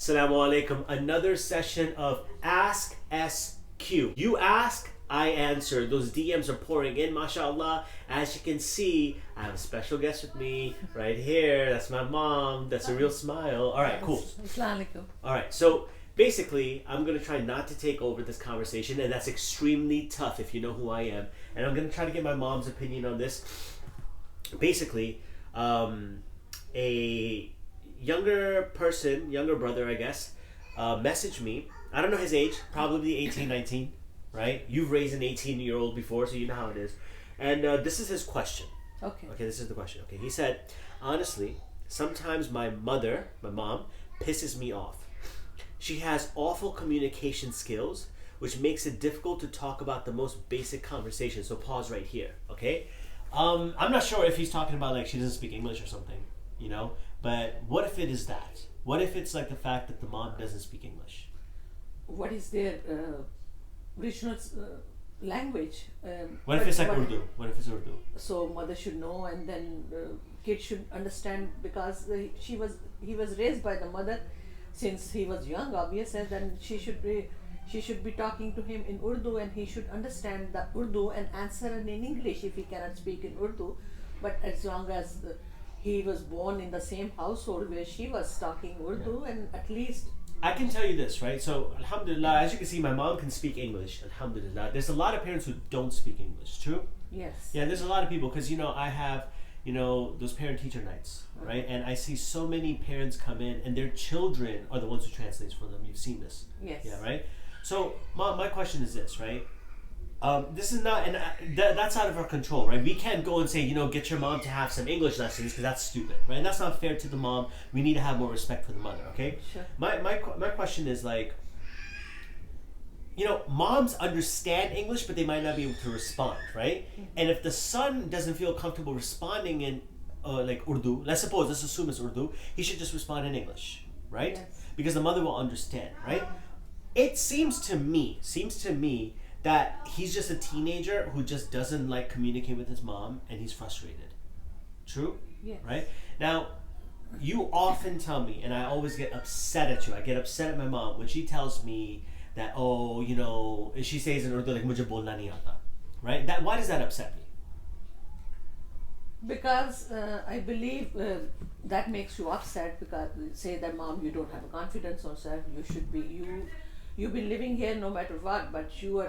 Assalamu alaikum. Another session of Ask SQ. You ask, I answer. Those DMs are pouring in, mashallah. As you can see, I have a special guest with me right here. That's my mom. That's a real smile. All right, cool. Islamic. All right, so basically, I'm going to try not to take over this conversation, and that's extremely tough if you know who I am. And I'm going to try to get my mom's opinion on this. Basically, a younger brother, I guess, messaged me. I don't know his age, probably 18, 19, right? You've raised an 18-year-old before, so you know how it is. And this is his question. Okay, this is the question. Okay, he said, honestly, sometimes my mom, pisses me off. She has awful communication skills, which makes it difficult to talk about the most basic conversation. So pause right here, okay? I'm not sure if he's talking about like she doesn't speak English or something, you know? But what if it is that? What if it's like the fact that the mom doesn't speak English? what is their regional language? What if it's like Urdu? What if it's Urdu? So mother should know, and then kid should understand, because he was raised by the mother since he was young, obvious, and then she should be talking to him in Urdu, and he should understand the Urdu and answer in English if he cannot speak in Urdu. But as long as he was born in the same household where she was talking Urdu, and at least I can tell you this, right? So, alhamdulillah, as you can see, my mom can speak English, alhamdulillah. There's a lot of parents who don't speak English, true? yes. Yeah, there's a lot of people, because, I have, those parent-teacher nights, right? And I see so many parents come in, and their children are the ones who translates for them. You've seen this. Yes. Yeah, right? So, my question is this, right? This is not, and that's out of our control, right? We can't go and say, get your mom to have some English lessons, because that's stupid, right? And that's not fair to the mom. We need to have more respect for the mother, okay? Sure. My question is like, moms understand English, but they might not be able to respond, right? Mm-hmm. And if the son doesn't feel comfortable responding in like Urdu, let's assume it's Urdu, he should just respond in English, right? Yes. Because the mother will understand, right? It seems to me that he's just a teenager who just doesn't like communicate with his mom, and he's frustrated. True? Yes. Right? Now, you often tell me, and I always get upset at you. I get upset at my mom when she tells me that, she says in Urdu, like, mujhe bolna nahi aata. Right? Why does that upset me? Because I believe that makes you upset, because say that mom, you don't have a confidence on yourself. You've been living here no matter what, but you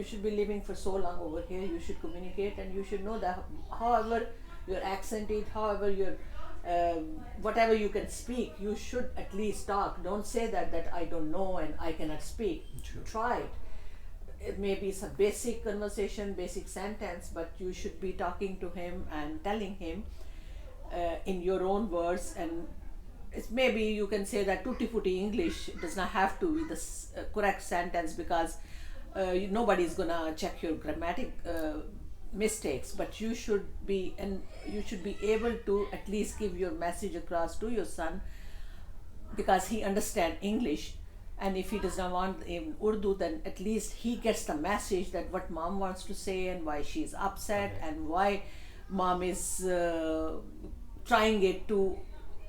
should be living for so long over here. You should communicate, and you should know that however your accent is, however your whatever you can speak, you should at least talk. Don't say that I don't know and I cannot speak. True. Try it. It may be some basic conversation, basic sentence, but you should be talking to him and telling him in your own words. And it's maybe you can say that tutti frutti English does not have to be the correct sentence, because nobody's gonna check your grammatic mistakes, but you should be able to at least give your message across to your son, because he understands English. And if he does not want in Urdu, then at least he gets the message that what mom wants to say and why she's upset, Okay. and why mom is trying it to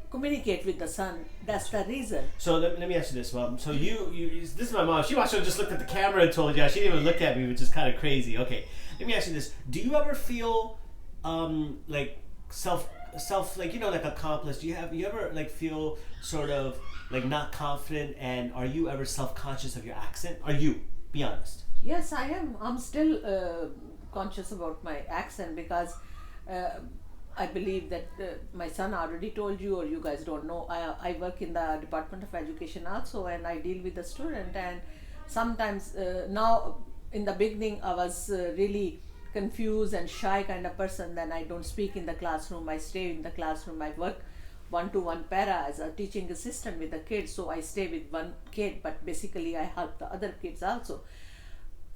communicate with the son. That's the reason. So let me ask you this, Mom. So this is my mom. She must have just looked at the camera and told you. She didn't even look at me, which is kind of crazy. Okay, let me ask you this. Do you ever feel like self like like accomplished? Do you ever like feel sort of like not confident, and are you ever self-conscious of your accent? Are you? Be honest. Yes, I am. I'm still conscious about my accent, because I believe that my son already told you, or you guys don't know, I work in the Department of Education also, and I deal with the student. And sometimes now, in the beginning, I was really confused and shy kind of person. Then I don't speak in the classroom. I stay in the classroom. I work one-to-one para as a teaching assistant with the kids. So I stay with one kid, but basically I help the other kids also.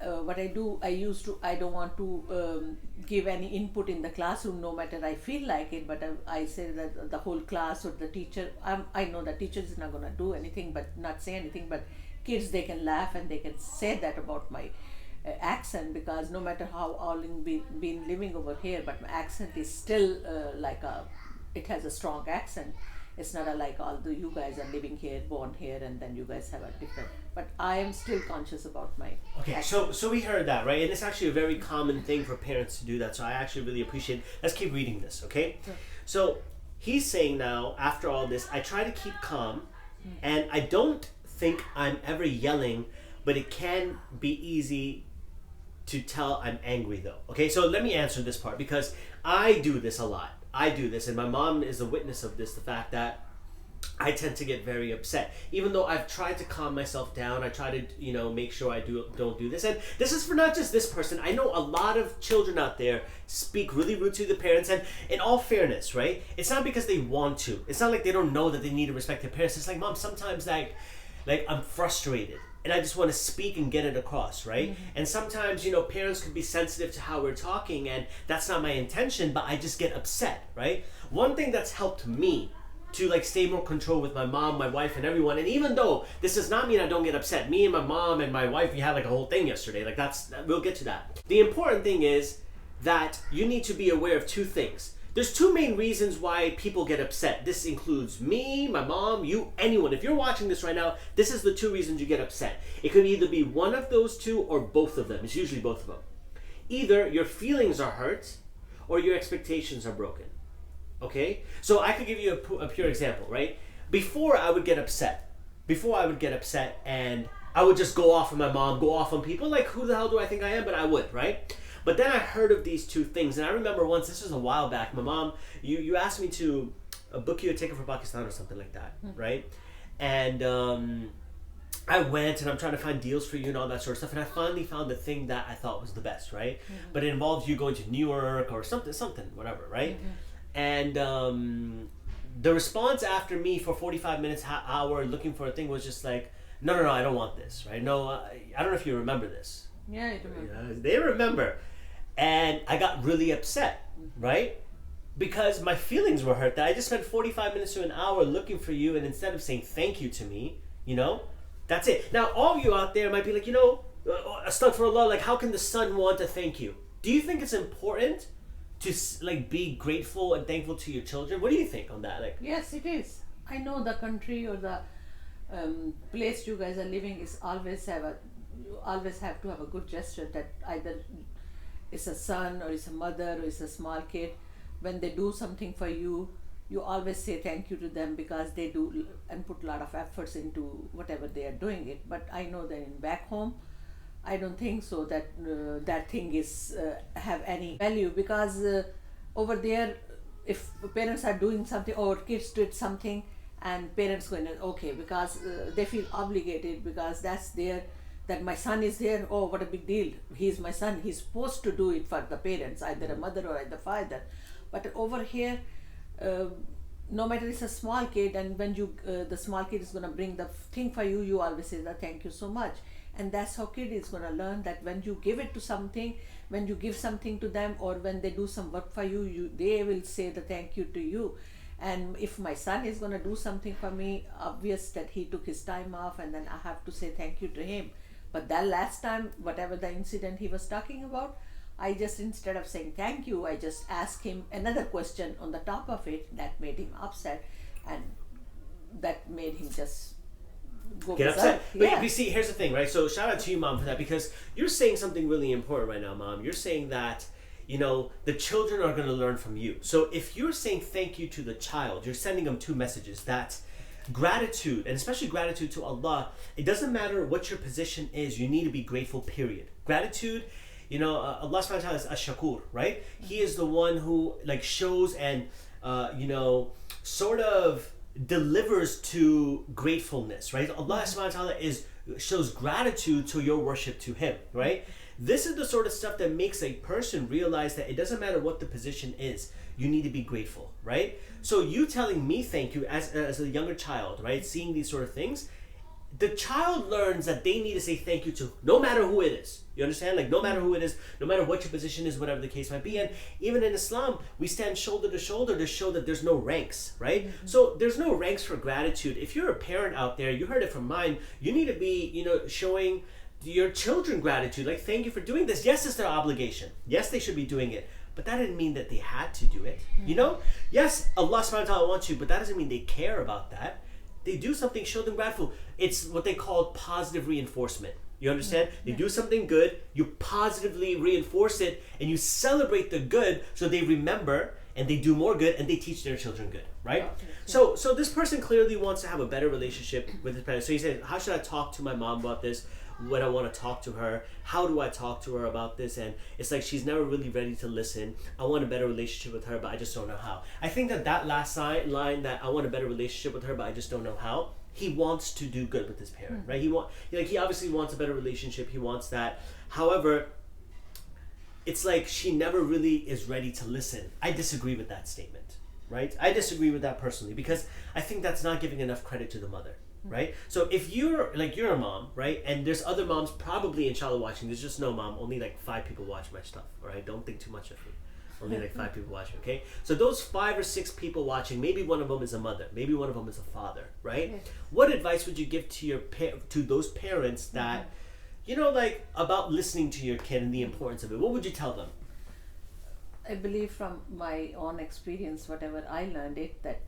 What I do, I don't want to give any input in the classroom, no matter I feel like it, but I say that the whole class or the teacher, I know the teacher is not going to do anything, but not say anything, but kids, they can laugh and they can say that about my accent, because no matter how long been living over here, but my accent is still it has a strong accent. It's not like although you guys are living here, born here, and then you guys have a different. But I am still conscious about my. Okay, so we heard that, right? And it's actually a very common thing for parents to do that. So I actually really appreciate it. Let's keep reading this, okay? Sure. So he's saying now, after all this, I try to keep calm, and I don't think I'm ever yelling, but it can be easy to tell I'm angry though. Okay, so let me answer this part, because I do this a lot. I do this, and my mom is a witness of this, the fact that I tend to get very upset. Even though I've tried to calm myself down, I try to, make sure I don't do this. And this is for not just this person. I know a lot of children out there speak really rude to the parents, and in all fairness, right? It's not because they want to. It's not like they don't know that they need to respect their parents. It's like, Mom, sometimes like I'm frustrated, and I just want to speak and get it across, right? Mm-hmm. And sometimes, parents could be sensitive to how we're talking, and that's not my intention, but I just get upset, right? One thing that's helped me to stay more control with my mom, my wife, and everyone, and even though this does not mean I don't get upset, me and my mom and my wife, we had a whole thing yesterday, we'll get to that. The important thing is that you need to be aware of two things. There's two main reasons why people get upset. This includes me, my mom, you, anyone. If you're watching this right now, this is the two reasons you get upset. It could either be one of those two or both of them. It's usually both of them. Either your feelings are hurt or your expectations are broken. Okay? So I could give you a pure example, right? Before I would get upset, and I would just go off on my mom, go off on people, who the hell do I think I am? But I would, right? But then I heard of these two things, and I remember once, this was a while back, my mom, you asked me to book you a ticket for Pakistan or something like that, right? And I went, and I'm trying to find deals for you and all that sort of stuff, and I finally found the thing that I thought was the best, right? Mm-hmm. But it involved you going to New York or something, whatever, right? Mm-hmm. And the response after me for 45 minutes, hour, looking for a thing was just like, no, I don't want this, right? No, I don't know if you remember this. Yeah, I remember. They remember. And I got really upset, right? Because my feelings were hurt that I just spent 45 minutes to an hour looking for you, and instead of saying thank you to me, that's it. Now, all of you out there might be like, astaghfirullah, how can the son want to thank you? Do you think it's important to be grateful and thankful to your children? What do you think on that? Yes, it is. I know the country or the place you guys are living is you always have to have a good gesture, that either it's a son or it's a mother or it's a small kid. When they do something for you, you always say thank you to them, because they do and put a lot of efforts into whatever they are doing it. But I know that in back home, I don't think so that that thing is have any value, because over there, if parents are doing something or kids did something, and parents going okay, because they feel obligated, because that's their, that my son is here, oh what a big deal, he's my son, he's supposed to do it for the parents, either a mother or either father. But over here, no matter it's a small kid, and when you the small kid is going to bring the thing for you, you always say that thank you so much. And that's how kid is going to learn, that when you give it to something, when you give something to them, or when they do some work for you, they will say the thank you to you. And if my son is going to do something for me, obvious that he took his time off, and then I have to say thank you to him. But that last time, whatever the incident he was talking about, I just, instead of saying thank you, I just asked him another question on the top of it that made him upset, and that made him just get upset. But you see, here's the thing, right? So shout out to you, Mom, for that, because you're saying something really important right now, Mom. You're saying that, the children are going to learn from you. So if you're saying thank you to the child, you're sending them two messages, that gratitude, and especially gratitude to Allah, it doesn't matter what your position is, you need to be grateful, period. Gratitude, Allah subhanahu wa ta'ala is ash-shakur, right? He is the one who shows and sort of delivers to gratefulness, right? Allah subhanahu wa ta'ala shows gratitude to your worship to him, right? This is the sort of stuff that makes a person realize that it doesn't matter what the position is, you need to be grateful, right? So you telling me thank you as a younger child, right? Seeing these sort of things, the child learns that they need to say thank you to no matter who it is. You understand? No matter who it is, no matter what your position is, whatever the case might be. And even in Islam, we stand shoulder to shoulder to show that there's no ranks, right? Mm-hmm. So there's no ranks for gratitude. If you're a parent out there, you heard it from mine, you need to be, showing your children gratitude. Thank you for doing this. Yes, it's their obligation. Yes, they should be doing it. but that didn't mean that they had to do it. You know, yes, Allah subhanahu wa ta'ala wants you, but that doesn't mean they care about that. They do something, show them gratitude. It's what they call positive reinforcement. You understand? They do something good, you positively reinforce it, and you celebrate the good so they remember and they do more good and they teach their children good, right? So this person clearly wants to have a better relationship with his parents. So he said, how should I talk to my mom about this when I want to talk to her? How do I talk to her about this? And it's like she's never really ready to listen. I want a better relationship with her, but I just don't know how. I think that last line that I want a better relationship with her, but I just don't know how, he wants to do good with his parent, right? He obviously wants a better relationship. He wants that. However, it's like she never really is ready to listen. I disagree with that statement, right? I disagree with that personally because I think that's not giving enough credit to the mother, right? So if you're a mom, right, and there's other moms probably inshallah watching, there's just no mom, only like 5 people watch my stuff, all right? Don't think too much of me. Only like 5 people watching, okay? So those 5 or 6 people watching, maybe one of them is a mother, maybe one of them is a father, right? Yes. What advice would you give to to those parents that, you know, like about listening to your kid and the importance of it? What would you tell them? I believe from my own experience, whatever I learned it, that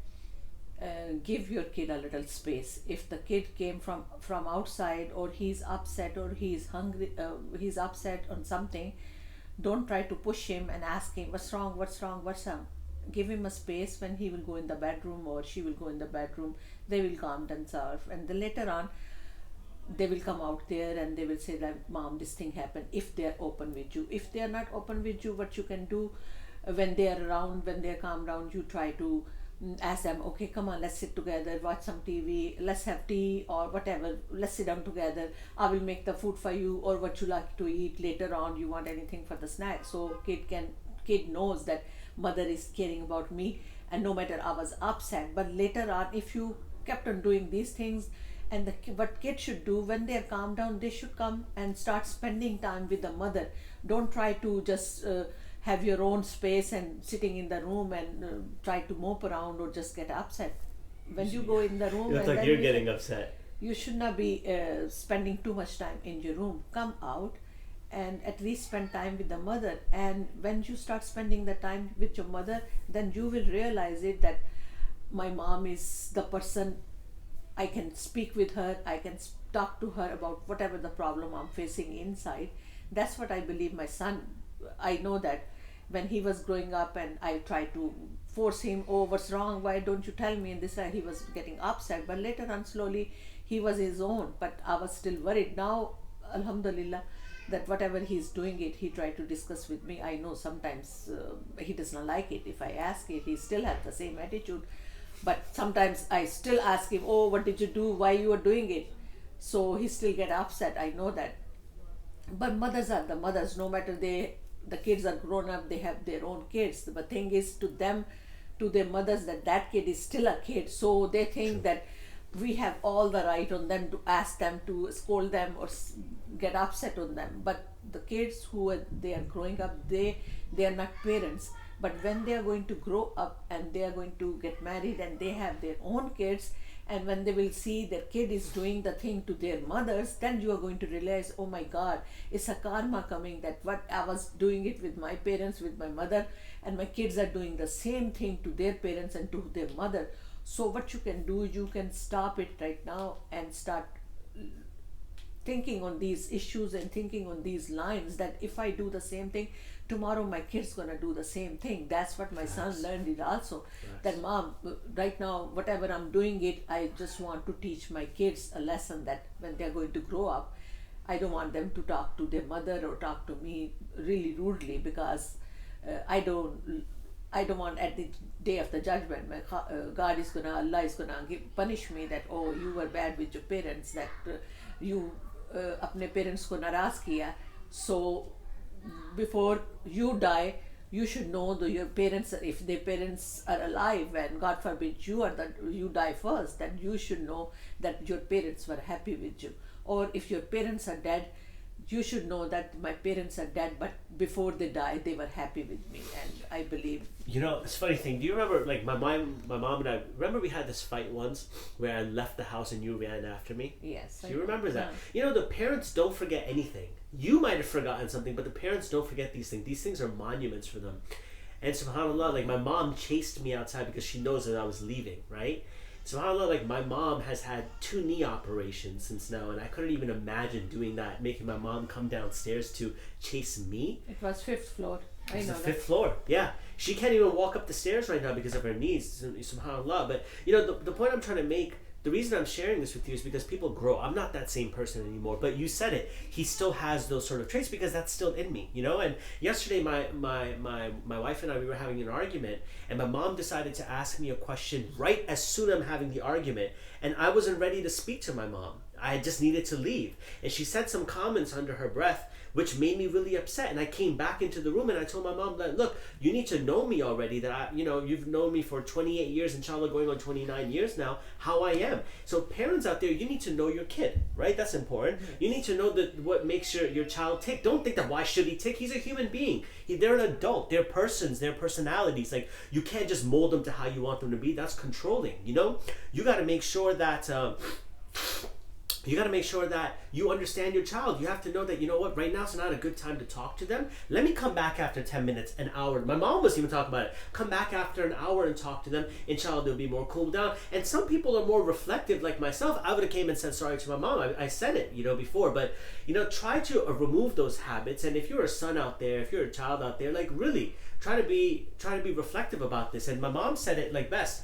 give your kid a little space. If the kid came from outside, or he's upset, or he's hungry, he's upset on something, don't try to push him and ask him what's wrong. Give him a space. When he will go in the bedroom or she will go in the bedroom, they will calm themselves, and then later on they will come out there and they will say that, mom, this thing happened, if they are open with you. If they are not open with you, what you can do, when they are around, when they are calm down, you try to ask them, okay, come on, let's sit together, watch some TV, let's have tea or whatever, let's sit down together, I will make the food for you, or what you like to eat later on, you want anything for the snack. So kid knows that mother is caring about me, and no matter I was upset, but later on if you kept on doing these things, and what kids should do when they are calmed down, they should come and start spending time with the mother. Don't try to just have your own space and sitting in the room and try to mope around or just get upset. When you go in the room, It's like you're getting upset. You should not be spending too much time in your room. Come out and at least spend time with the mother. And when you start spending the time with your mother, then you will realize it that my mom is the person, I can speak with her, I can talk to her about whatever the problem I'm facing inside. That's what I believe my son, I know that when he was growing up and I tried to force him, oh, what's wrong, why don't you tell me, and this way he was getting upset, but later on slowly he was his own, but I was still worried. Now alhamdulillah that whatever he's doing it, he tried to discuss with me. I know sometimes he does not like it. If I ask it, he still has the same attitude, but sometimes I still ask him, oh, what did you do, why you are doing it, so he still get upset. I know that, but mothers are the mothers, no matter the kids are grown up, they have their own kids. The thing is to them, to their mothers, that kid is still a kid, so they think that we have all the right on them to ask them, to scold them or get upset on them. But the kids they are growing up, they are not parents, but when they are going to grow up and they are going to get married and they have their own kids, and when they will see their kid is doing the thing to their mothers, then you are going to realize, oh my God, it's a karma coming, that what I was doing it with my parents, with my mother, and my kids are doing the same thing to their parents and to their mother. So what you can do, you can stop it right now and start thinking on these issues and thinking on these lines, that if I do the same thing, tomorrow my kid's gonna do the same thing. That's what my son learned it also. That mom, right now whatever I'm doing it, I just want to teach my kids a lesson, that when they're going to grow up, I don't want them to talk to their mother or talk to me really rudely, because I don't want at the day of the judgment, my God is gonna, Allah is gonna punish me that, oh, you were bad with your parents, that you अपने parents को नाराज किया. So before you die, you should know that your parents, if their parents are alive, and God forbid you die first, then you should know that your parents were happy with you. Or if your parents are dead, you should know that my parents are dead, but before they died, they were happy with me, and I believe. You know, it's a funny thing. Do you remember, like, my mom and I, remember we had this fight once where I left the house and you ran after me? Yes. Do you remember that? You know, the parents don't forget anything. You might have forgotten something, but the parents don't forget these things. These things are monuments for them. And subhanAllah, like, my mom chased me outside because she knows that I was leaving, right? SubhanAllah, like, my mom has had 2 knee operations since now, and I couldn't even imagine doing that, making my mom come downstairs to chase me. It was 5th floor. I know the 5th floor, yeah. She can't even walk up the stairs right now because of her knees, SubhanAllah. But, you know, the point I'm trying to make, the reason I'm sharing this with you is because people grow. I'm not that same person anymore, but you said it. He still has those sort of traits because that's still in me, you know? And yesterday, my wife and I, we were having an argument, and my mom decided to ask me a question right as soon as I'm having the argument, and I wasn't ready to speak to my mom. I just needed to leave. And she said some comments under her breath, which made me really upset. And I came back into the room and I told my mom that, look, you need to know me already, that you've known me for 28 years, inshallah, going on 29 years now, how I am. So parents out there, you need to know your kid, right? That's important. You need to know that what makes your child tick. Don't think that why should he tick? He's a human being. They're an adult. They're persons. They're personalities. Like, you can't just mold them to how you want them to be. That's controlling, you know? You got to make sure that you understand your child. You have to know that, you know what, right now is not a good time to talk to them. Let me come back after 10 minutes, an hour. My mom was even talking about it. Come back after an hour and talk to them. Inshallah, they'll be more cooled down. And some people are more reflective, like myself. I would have came and said sorry to my mom. I said it, you know, before. But, you know, try to remove those habits. And if you're a son out there, if you're a child out there, like, really try to be reflective about this. And my mom said it like best.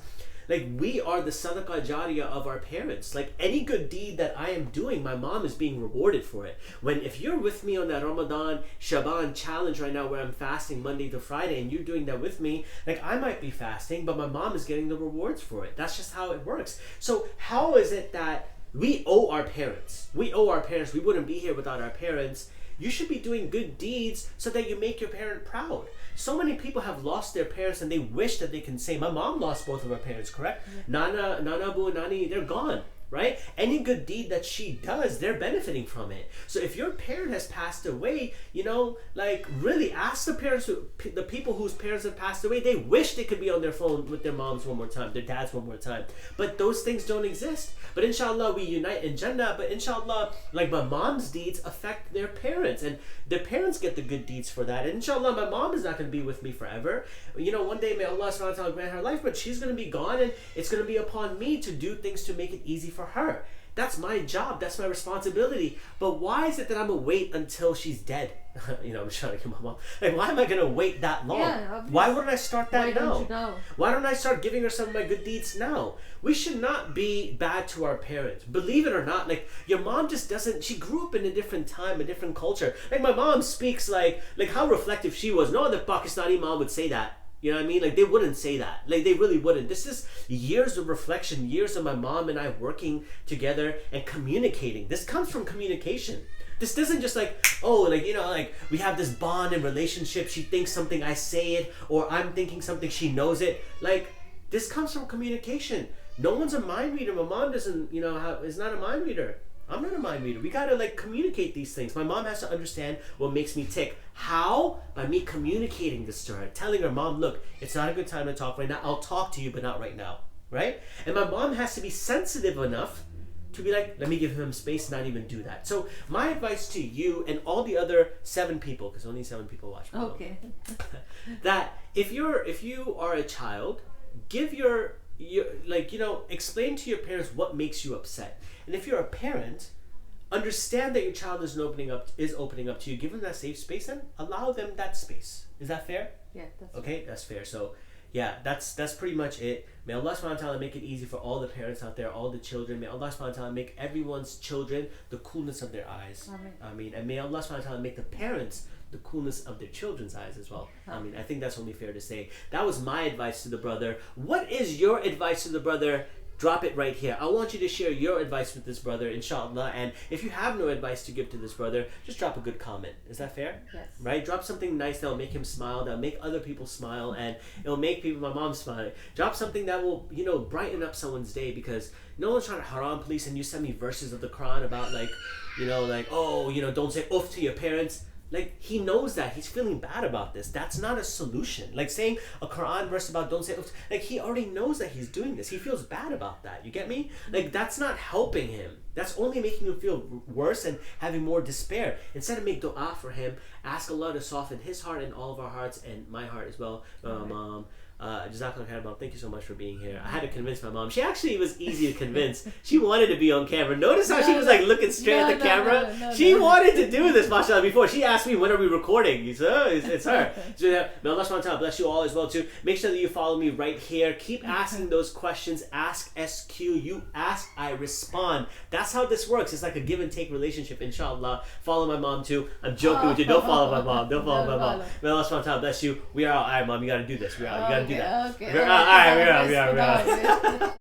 Like, we are the sadaqah jariyah of our parents. Like, any good deed that I am doing, my mom is being rewarded for it. If you're with me on that Ramadan, Shaban challenge right now where I'm fasting Monday to Friday and you're doing that with me, like, I might be fasting, but my mom is getting the rewards for it. That's just how it works. So how is it that we owe our parents? We owe our parents. We wouldn't be here without our parents. You should be doing good deeds so that you make your parent proud. So many people have lost their parents and they wish that they can say, my mom lost both of her parents, correct? Yeah. Nana, Abu, Nani, they're gone, right? Any good deed that she does, they're benefiting from it. So if your parent has passed away, you know, like, really ask the people whose parents have passed away, they wish they could be on their phone with their moms one more time, their dads one more time. But those things don't exist. But inshallah, we unite in Jannah. But inshallah, like, my mom's deeds affect their parents, and their parents get the good deeds for that. And inshallah, my mom is not going to be with me forever. You know, one day may Allah subhanahu wa ta'ala grant her life, but she's going to be gone, and it's going to be upon me to do things to make it easy for her. That's my job. That's my responsibility. But why is it that I'm going to wait until she's dead? You know, I'm trying to get my mom. Like, why am I going to wait that long? Yeah, why wouldn't I start that now? Why don't you now? Why don't I start giving her some of my good deeds now? We should not be bad to our parents. Believe it or not, like, your mom just doesn't, she grew up in a different time, a different culture. Like, my mom speaks like how reflective she was. No other Pakistani mom would say that. You know what I mean? Like, they wouldn't say that. Like, they really wouldn't. This is years of reflection, years of my mom and I working together and communicating. This comes from communication. This doesn't just like, oh, like, you know, like, we have this bond and relationship. She thinks something, I say it, or I'm thinking something, she knows it. Like, this comes from communication. No one's a mind reader. My mom doesn't, you know, is not a mind reader. I'm not a mind reader. We gotta, like, communicate these things. My mom has to understand what makes me tick. How? By me communicating this to her, telling her, Mom, look, it's not a good time to talk right now. I'll talk to you, but not right now, right? And my mom has to be sensitive enough to be like, let me give him space, not even do that. So my advice to you and all the other 7 people, because only 7 people watch me. Okay. That if you are a child, give your like, you know, explain to your parents what makes you upset. And if you're a parent, understand that your child is opening up to you. Give them that safe space and allow them that space. Is that fair? Yeah, that's okay. Fair. That's fair. So, yeah, that's pretty much it. May Allah subhanahu wa ta'ala make it easy for all the parents out there, all the children. May Allah subhanahu wa ta'ala make everyone's children the coolness of their eyes. Amen. And may Allah subhanahu wa ta'ala make the parents the coolness of their children's eyes as well. I mean, I think that's only fair to say. That was my advice to the brother. What is your advice to the brother? drop it right here. I want you to share your advice with this brother, inshallah. And if you have no advice to give to this brother, just drop a good comment. Is that fair? Yes. Right? Drop something nice that will make him smile, that will make other people smile, and it'll make people, my mom smile. Drop something that will, brighten up someone's day, because no one's trying to haram police and you send me verses of the Quran about don't say oof to your parents. Like, he knows that. He's feeling bad about this. That's not a solution. Like, saying a Quran verse about don't say oof. Like, he already knows that he's doing this. He feels bad about that. You get me? Like, that's not helping him. That's only making him feel worse and having more despair. Instead of make dua for him, ask Allah to soften his heart and all of our hearts, and my heart as well. Mom, Jazakallah khair, Mom. Thank you so much for being here. I had to convince my mom. She actually was easy to convince. She wanted to be on camera. Notice how she was like looking straight at the camera. She wanted to do this, mashallah. Before she asked me, when are we recording? You said, it's her. So may Allah subhanahu wa ta'ala bless you all as well too. Make sure that you follow me right here. Keep asking those questions. Ask SQ. You ask, I respond. That's how this works. It's like a give and take relationship, inshallah. Follow my mom too. I'm joking with you. Don't follow my mom. Don't follow my mom. May Allah subhanahu wa ta'ala bless you. We are out. All right, Mom. You got to do this. We are. You got to do that. Okay. All right. We are.